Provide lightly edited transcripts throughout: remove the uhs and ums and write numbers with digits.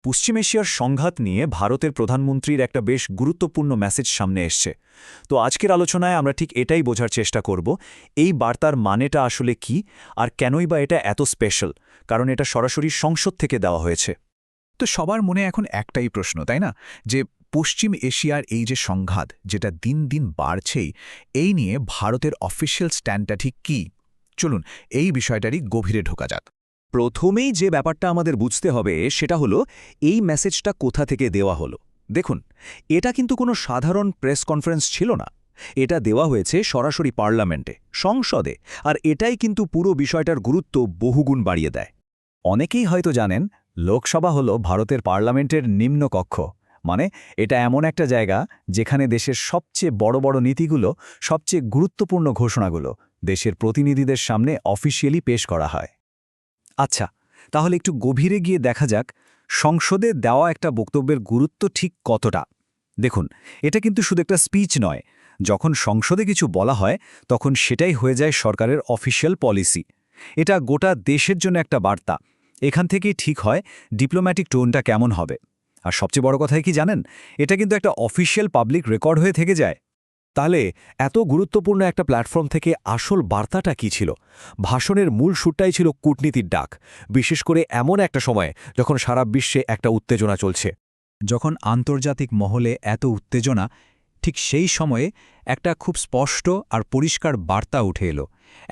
পশ্চিম এশিয়ার সংঘাত নিয়ে ভারতের প্রধানমন্ত্রীর একটা বেশ গুরুত্বপূর্ণ মেসেজ সামনে এসছে। তো আজকের আলোচনায় আমরা ঠিক এটাই বোঝার চেষ্টা করব, এই বার্তার মানেটা আসলে কি, আর কেনই বা এটা এত স্পেশাল, কারণ এটা সরাসরি সংসদ থেকে দেওয়া হয়েছে। তো সবার মনে এখন একটাই প্রশ্ন, তাই না, যে পশ্চিম এশিয়ার এই যে সংঘাত যেটা দিন দিন বাড়ছেই, এই নিয়ে ভারতের অফিসিয়াল স্ট্যান্ডটা ঠিক কী? চলুন এই বিষয়টারই গভীরে ঢোকা যাক। প্রথমেই যে ব্যাপারটা আমাদের বুঝতে হবে সেটা হলো এই মেসেজটা কোথা থেকে দেওয়া হলো। দেখুন, এটা কিন্তু কোনো সাধারণ প্রেস কনফারেন্স ছিল না। এটা দেওয়া হয়েছে সরাসরি পার্লামেন্টে, সংসদে, আর এটাই কিন্তু পুরো বিষয়টার গুরুত্ব বহুগুণ বাড়িয়ে দেয়। অনেকেই হয়তো জানেন, লোকসভা হলো ভারতের পার্লামেন্টের নিম্নকক্ষ। মানে এটা এমন একটা জায়গা যেখানে দেশের সবচেয়ে বড় বড় নীতিগুলো, সবচেয়ে গুরুত্বপূর্ণ ঘোষণাগুলো দেশের প্রতিনিধিদের সামনে অফিসিয়ালি পেশ করা হয়। আচ্ছা, তাহলে একটু গভীরে গিয়ে দেখা যাক সংসদে দেওয়া একটা বক্তব্যের গুরুত্ব ঠিক কতটা। দেখুন, এটা কিন্তু শুধু একটা স্পিচ নয়। যখন সংসদে কিছু বলা হয় তখন সেটাই হয়ে যায় সরকারের অফিসিয়াল পলিসি। এটা গোটা দেশের জন্য একটা বার্তা। এখান থেকেই ঠিক হয় ডিপ্লোম্যাটিক টোনটা কেমন হবে। আর সবচেয়ে বড় কথাই কি জানেন, এটা কিন্তু একটা অফিসিয়াল পাবলিক রেকর্ড হয়ে থেকে যায়। তাহলে এত গুরুত্বপূর্ণ একটা প্ল্যাটফর্ম থেকে আসল বার্তাটা কী ছিল? ভাষণের মূল সুরটাই ছিল কূটনীতির ডাক, বিশেষ করে এমন একটা সময়ে যখন সারা বিশ্বে একটা উত্তেজনা চলছে। যখন আন্তর্জাতিক মহলে এত উত্তেজনা, ঠিক সেই সময়ে একটা খুব স্পষ্ট আর পরিষ্কার বার্তা উঠে এলো।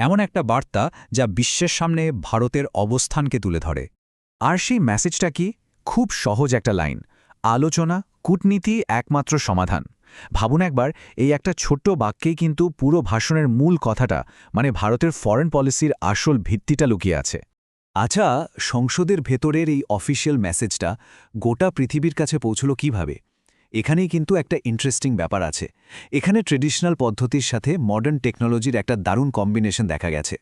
এমন একটা বার্তা যা বিশ্বের সামনে ভারতের অবস্থানকে তুলে ধরে। আর সেই মেসেজটা কি? খুব সহজ একটা লাইন: আলোচনা, কূটনীতি একমাত্র সমাধান। ভাবুন একবার, এই একটা ছোট্ট বাক্যেই কিন্তু পুরো ভাষণের মূল কথাটা, মানে ভারতের ফরেন পলিসির আসল ভিত্তিটা লুকিয়ে আছে। আচ্ছা, সংসদের ভেতরের এই অফিসিয়াল মেসেজটা গোটা পৃথিবীর কাছে পৌঁছল কিভাবে? এখানেই কিন্তু একটা ইন্টারেস্টিং ব্যাপার আছে। এখানে ট্রেডিশনাল পদ্ধতির সাথে মডার্ন টেকনোলজির একটা দারুণ কম্বিনেশন দেখা গেছে।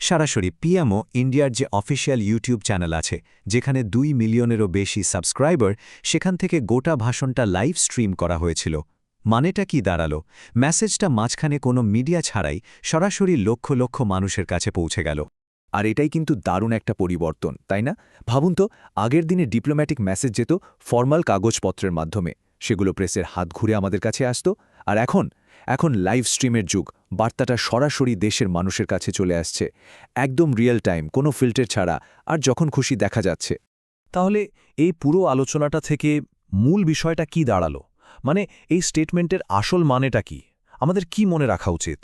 সরাসরি পিএমও ইন্ডিয়ার যে অফিসিয়াল ইউটিউব চ্যানেল আছে, যেখানে 2 মিলিয়নেরও বেশি সাবস্ক্রাইবার, সেখান থেকে গোটা ভাষণটা লাইভ স্ট্রিম করা হয়েছিল। মানেটা কি দাঁড়ালো? মেসেজটা মাঝখানে কোনো মিডিয়া ছাড়াই সরাসরি লক্ষ লক্ষ মানুষের কাছে পৌঁছে গেল। আর এটাই কিন্তু দারুণ একটা পরিবর্তন, তাই না? ভাবুন তো, আগের দিনে ডিপ্লোম্যাটিক মেসেজ যেত ফরমাল কাগজপত্রের মাধ্যমে, সেগুলো প্রেসের হাত ঘুরে আমাদের কাছে আসতো। আর এখন লাইভ স্ট্রিমের যুগ, বার্তাটা সরাসরি দেশের মানুষের কাছে চলে আসছে, একদম রিয়েল টাইম, কোনো ফিল্টার ছাড়া, আর যখন খুশি দেখা যাচ্ছে। তাহলে এই পুরো আলোচনাটা থেকে মূল বিষয়টা কি দাঁড়ালো? মানে এই স্টেটমেন্টের আসল মানেটা কি? আমাদের কি মনে রাখা উচিত?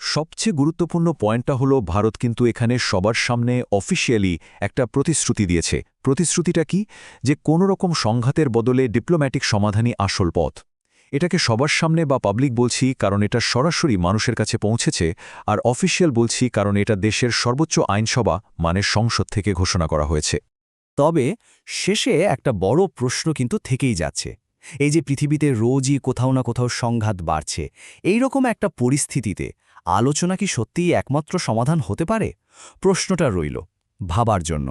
সবচেয়ে গুরুত্বপূর্ণ পয়েন্টটা হলো, ভারত কিন্তু এখানে সবার সামনে অফিসিয়ালি একটা প্রতিশ্রুতি দিয়েছে। প্রতিশ্রুতিটা কি? যে কোনো রকম সংঘাতের বদলে ডিপ্লোম্যাটিক সমাধানই আসল পথ। এটাকে সবার সামনে বা পাবলিক বলছি কারণ এটা সরাসরি মানুষের কাছে পৌঁছেছে, আর অফিসিয়াল বলছি কারণ এটা দেশের সর্বোচ্চ আইনসভা মানে সংসদ থেকে ঘোষণা করা হয়েছে। তবে শেষে একটা বড় প্রশ্ন কিন্তু থেকেই যাচ্ছে। এই যে পৃথিবীতে রোজই কোথাও না কোথাও সংঘাত বাড়ছে, এই রকম একটা পরিস্থিতিতে আলোচনা কি সত্যিই একমাত্র সমাধান হতে পারে? প্রশ্নটা রইল ভাবার জন্য।